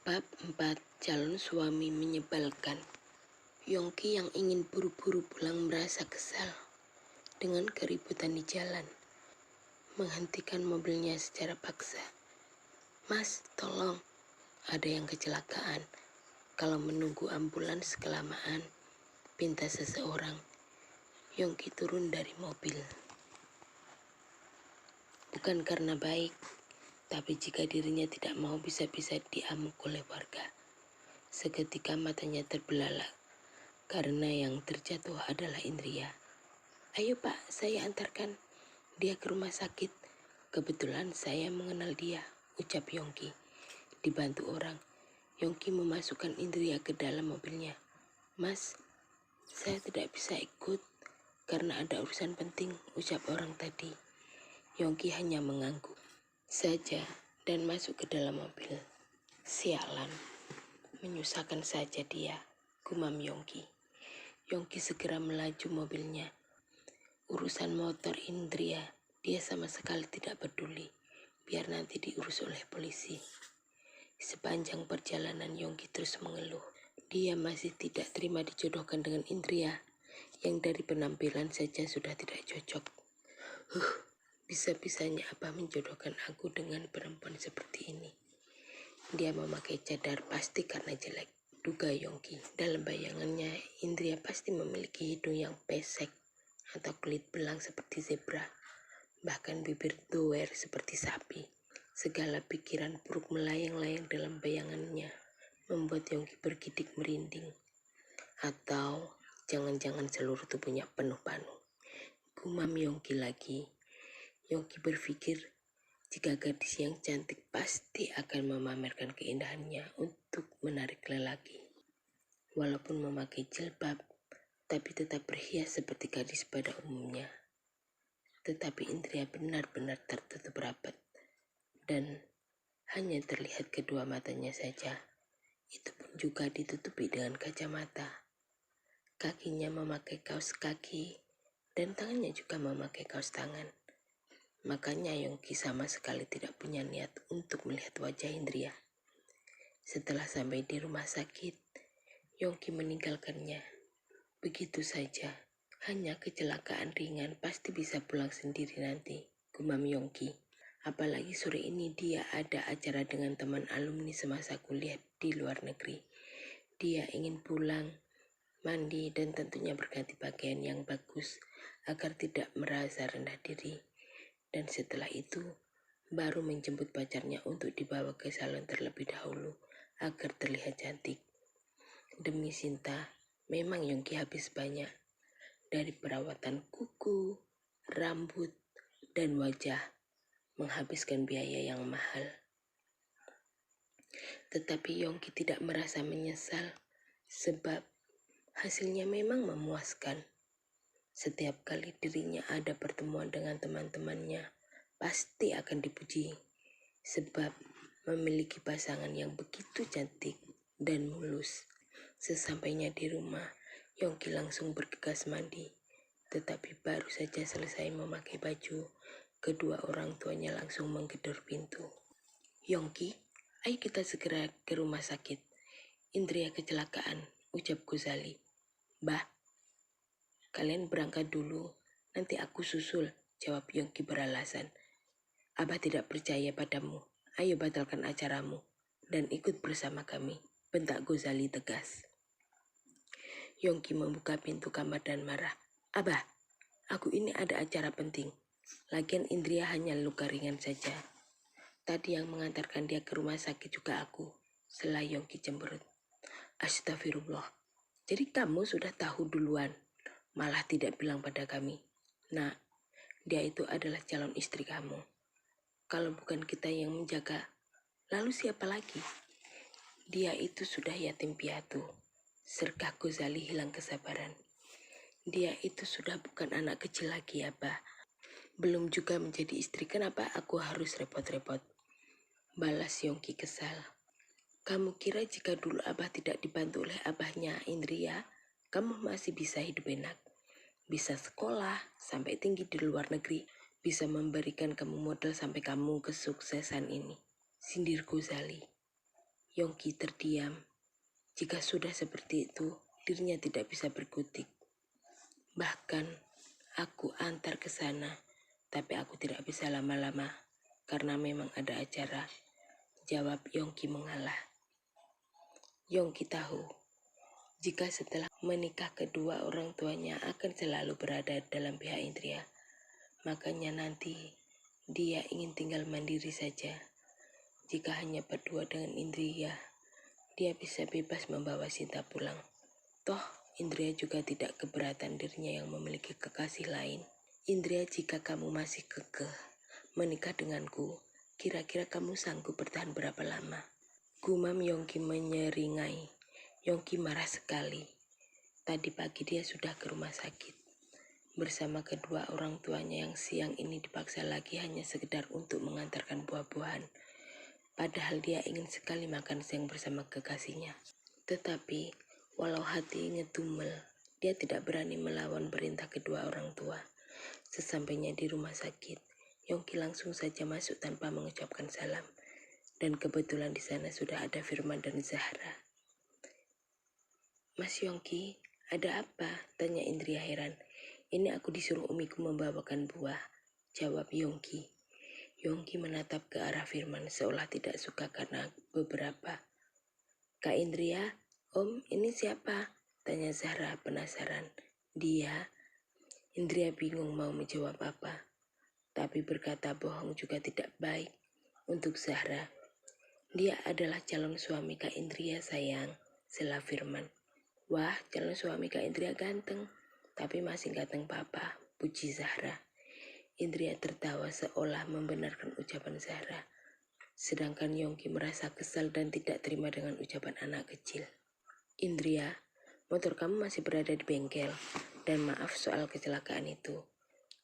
Bab 4. Calon suami menyebalkan. Yongki yang ingin buru-buru pulang merasa kesal dengan keributan di jalan. Menghentikan mobilnya secara paksa. "Mas, tolong, ada yang kecelakaan. Kalau menunggu ambulans kelamaan," pinta seseorang. Yongki turun dari mobil. Bukan karena baik, tapi jika dirinya tidak mau bisa-bisa diamuk oleh warga. Seketika matanya terbelalak karena yang terjatuh adalah Indria. "Ayo Pak, saya antarkan dia ke rumah sakit. Kebetulan saya mengenal dia," ucap Yongki. Dibantu orang, Yongki memasukkan Indria ke dalam mobilnya. "Mas, saya tidak bisa ikut karena ada urusan penting," ucap orang tadi. Yongki hanya mengangguk saja dan masuk ke dalam mobil. "Sialan, menyusahkan saja dia," gumam Yongki. Yongki segera melaju mobilnya. Urusan motor Indria, dia sama sekali tidak peduli. Biar nanti diurus oleh polisi. Sepanjang perjalanan Yongki terus mengeluh. Dia masih tidak terima dijodohkan dengan Indria, yang dari penampilan saja sudah tidak cocok. Bisa-bisanya Abah menjodohkan aku dengan perempuan seperti ini. Dia memakai cadar pasti karena jelek, duga Yongki. Dalam bayangannya, Indria pasti memiliki hidung yang pesek atau kulit belang seperti zebra, bahkan bibir doer seperti sapi. Segala pikiran buruk melayang-layang dalam bayangannya, membuat Yongki bergidik merinding. Atau jangan-jangan seluruh tubuhnya penuh panu. Gumam Yongki lagi. Yongki berpikir, jika gadis yang cantik pasti akan memamerkan keindahannya untuk menarik lelaki. Walaupun memakai jilbab, tapi tetap berhias seperti gadis pada umumnya. Tetapi Indria benar-benar tertutup rapat, dan hanya terlihat kedua matanya saja. Itu pun juga ditutupi dengan kacamata. Kakinya memakai kaos kaki, dan tangannya juga memakai kaos tangan. Makanya Yongki sama sekali tidak punya niat untuk melihat wajah Indria. Setelah sampai di rumah sakit, Yongki meninggalkannya. Begitu saja, hanya kecelakaan ringan, pasti bisa pulang sendiri nanti, gumam Yongki. Apalagi sore ini dia ada acara dengan teman alumni semasa kuliah di luar negeri. Dia ingin pulang, mandi, dan tentunya berganti pakaian yang bagus agar tidak merasa rendah diri. Dan setelah itu, baru menjemput pacarnya untuk dibawa ke salon terlebih dahulu agar terlihat cantik. Demi Sinta, memang Yongki habis banyak. Dari perawatan kuku, rambut, dan wajah, menghabiskan biaya yang mahal. Tetapi Yongki tidak merasa menyesal, sebab hasilnya memang memuaskan. Setiap kali dirinya ada pertemuan dengan teman-temannya, pasti akan dipuji, sebab memiliki pasangan yang begitu cantik dan mulus. Sesampainya di rumah, Yongki langsung bergegas mandi. Tetapi baru saja selesai memakai baju, kedua orang tuanya langsung menggedor pintu. "Yongki, ayo kita segera ke rumah sakit. Indria kecelakaan," ucap Gozali. "Bah, kalian berangkat dulu, nanti aku susul," jawab Yongki beralasan. "Abah tidak percaya padamu. Ayo batalkan acaramu dan ikut bersama kami," bentak Gozali tegas. Yongki membuka pintu kamar dan marah. "Abah, aku ini ada acara penting. Lagian Indria hanya luka ringan saja. Tadi yang mengantarkan dia ke rumah sakit juga aku," sela Yongki cemberut. "Astagfirullah, jadi kamu sudah tahu duluan, malah tidak bilang pada kami. Nah, dia itu adalah calon istri kamu. Kalau bukan kita yang menjaga, lalu siapa lagi? Dia itu sudah yatim piatu," sergah Gozali hilang kesabaran. "Dia itu sudah bukan anak kecil lagi, Abah. Belum juga menjadi istri, kenapa aku harus repot-repot?" balas Yongki kesal. "Kamu kira jika dulu Abah tidak dibantu oleh abahnya Indria, kamu masih bisa hidup enak? Bisa sekolah sampai tinggi di luar negeri, bisa memberikan kamu modal sampai kamu kesuksesan ini," sindir Gozali. Yongki terdiam. Jika sudah seperti itu, dirinya tidak bisa berkutik. Bahkan, aku antar ke sana, tapi aku tidak bisa lama-lama, karena memang ada acara. Jawab Yongki mengalah. Yongki tahu, jika setelah menikah kedua orang tuanya akan selalu berada dalam pihak Indria. Makanya nanti dia ingin tinggal mandiri saja. Jika hanya berdua dengan Indria, dia bisa bebas membawa Sinta pulang. Toh, Indria juga tidak keberatan dirinya yang memiliki kekasih lain. Indria, jika kamu masih kekeh menikah denganku, kira-kira kamu sanggup bertahan berapa lama? Gumam Yongki menyeringai. Yongki marah sekali. Tadi pagi dia sudah ke rumah sakit bersama kedua orang tuanya yang siang ini dipaksa lagi hanya sekedar untuk mengantarkan buah-buahan. Padahal dia ingin sekali makan siang bersama kekasihnya. Tetapi, walau hati ngedumel, dia tidak berani melawan perintah kedua orang tua. Sesampainya di rumah sakit, Yongki langsung saja masuk tanpa mengucapkan salam. Dan kebetulan di sana sudah ada Firman dan Zahra. Mas Yongki, ada apa? Tanya Indria heran. Ini aku disuruh umiku membawakan buah, jawab Yongki. Yongki menatap ke arah Firman seolah tidak suka karena beberapa. Kak Indria, Om, ini siapa? Tanya Zahra penasaran. Dia, Indria bingung mau menjawab apa. Tapi berkata bohong juga tidak baik untuk Zahra. Dia adalah calon suami Kak Indria sayang, sela Firman. Wah, calon suami Kak Indria ganteng. Tapi masih ganteng papa, puji Zahra. Indria tertawa seolah membenarkan ucapan Zahra. Sedangkan Yongki merasa kesal dan tidak terima dengan ucapan anak kecil. Indria, motor kamu masih berada di bengkel. Dan maaf soal kecelakaan itu.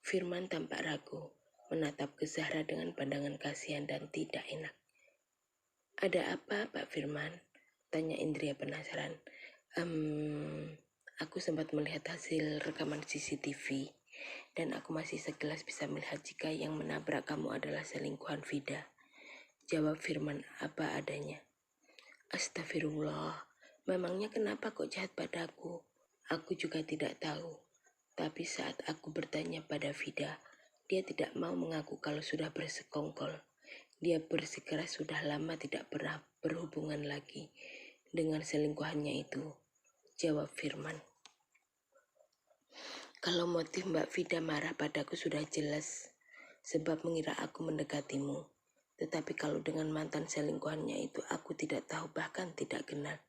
Firman tampak ragu, menatap ke Zahra dengan pandangan kasihan dan tidak enak. Ada apa, Pak Firman? Tanya Indria penasaran. Aku sempat melihat hasil rekaman CCTV dan aku masih sekilas bisa melihat jika yang menabrak kamu adalah selingkuhan Vida. Jawab Firman apa adanya. Astagfirullah, memangnya kenapa kok jahat padaku? Aku juga tidak tahu. Tapi saat aku bertanya pada Vida, dia tidak mau mengaku kalau sudah bersekongkol. Dia bersikeras sudah lama tidak pernah berhubungan lagi dengan selingkuhannya itu. Jawab Firman. Kalau motif Mbak Vida marah padaku sudah jelas, sebab mengira aku mendekatimu. Tetapi kalau dengan mantan selingkuhannya itu aku tidak tahu bahkan tidak kenal,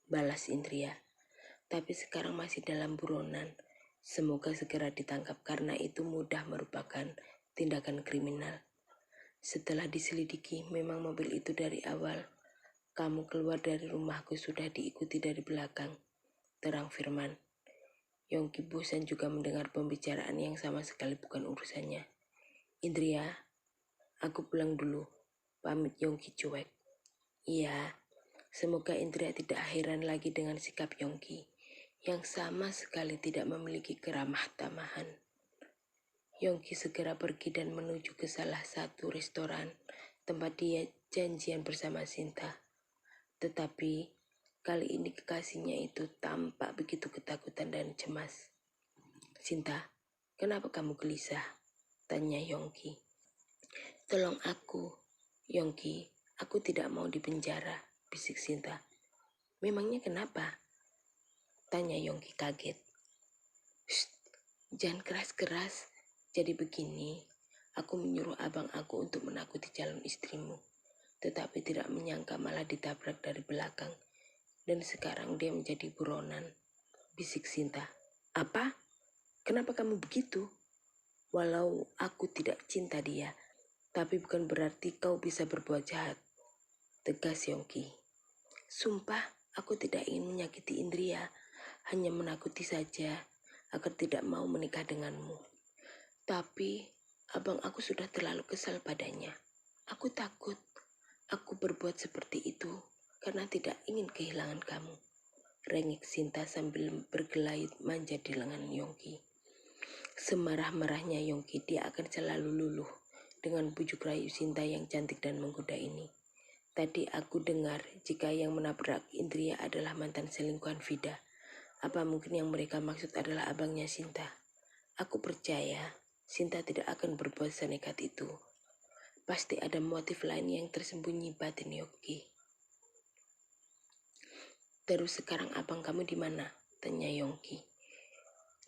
balas Indria. Tapi sekarang masih dalam buronan. Semoga segera ditangkap karena itu mudah merupakan tindakan kriminal. Setelah diselidiki, memang mobil itu dari awal kamu keluar dari rumahku sudah diikuti dari belakang, terang Firman. Yongki bosan juga mendengar pembicaraan yang sama sekali bukan urusannya. Indria, aku pulang dulu, pamit Yongki cuek. Iya, semoga Indria tidak heran lagi dengan sikap Yongki, yang sama sekali tidak memiliki keramah tamahan. Yongki segera pergi dan menuju ke salah satu restoran tempat dia janjian bersama Sinta. Tetapi kali ini kekasihnya itu tampak begitu ketakutan dan cemas. Sinta, kenapa kamu gelisah? Tanya Yongki. Tolong aku, Yongki, aku tidak mau dipenjara, bisik Sinta. Memangnya kenapa? Tanya Yongki kaget. Shh, jangan keras-keras. Jadi begini, aku menyuruh abang aku untuk menakuti calon istrimu. Tetapi tidak menyangka malah ditabrak dari belakang. Dan sekarang dia menjadi buronan, bisik Sinta. Apa? Kenapa kamu begitu? Walau aku tidak cinta dia, tapi bukan berarti kau bisa berbuat jahat, tegas Yongki. Sumpah, aku tidak ingin menyakiti Indria, hanya menakuti saja agar tidak mau menikah denganmu. Tapi abang aku sudah terlalu kesal padanya. Aku takut aku berbuat seperti itu karena tidak ingin kehilangan kamu. Rengek Sinta sambil bergelayut manja di lengan Yongki. Semarah-marahnya Yongki, dia akan selalu luluh dengan bujuk rayu Sinta yang cantik dan menggoda ini. Tadi aku dengar jika yang menabrak Indria adalah mantan selingkuhan Vida. Apa mungkin yang mereka maksud adalah abangnya Sinta? Aku percaya Sinta tidak akan berbuat senekat itu. Pasti ada motif lain yang tersembunyi batin Yongki. Terus sekarang abang kamu di mana? Tanya Yongki.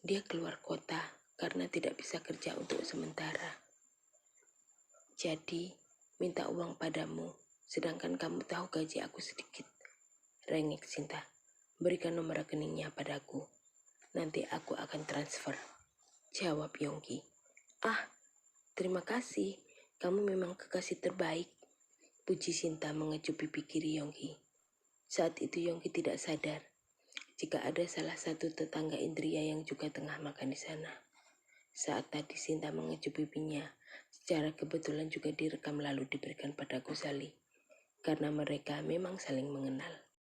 Dia keluar kota karena tidak bisa kerja untuk sementara. Jadi, minta uang padamu, sedangkan kamu tahu gaji aku sedikit. Rengek Sinta, berikan nomor rekeningnya padaku. Nanti aku akan transfer. Jawab Yongki. Ah, terima kasih. Kamu memang kekasih terbaik. Puji Sinta mengecup pipi kiri Yongki. Saat itu Yongki tidak sadar jika ada salah satu tetangga Indria yang juga tengah makan di sana. Saat tadi Sinta mengecup pipinya, secara kebetulan juga direkam lalu diberikan pada Gusali, karena mereka memang saling mengenal.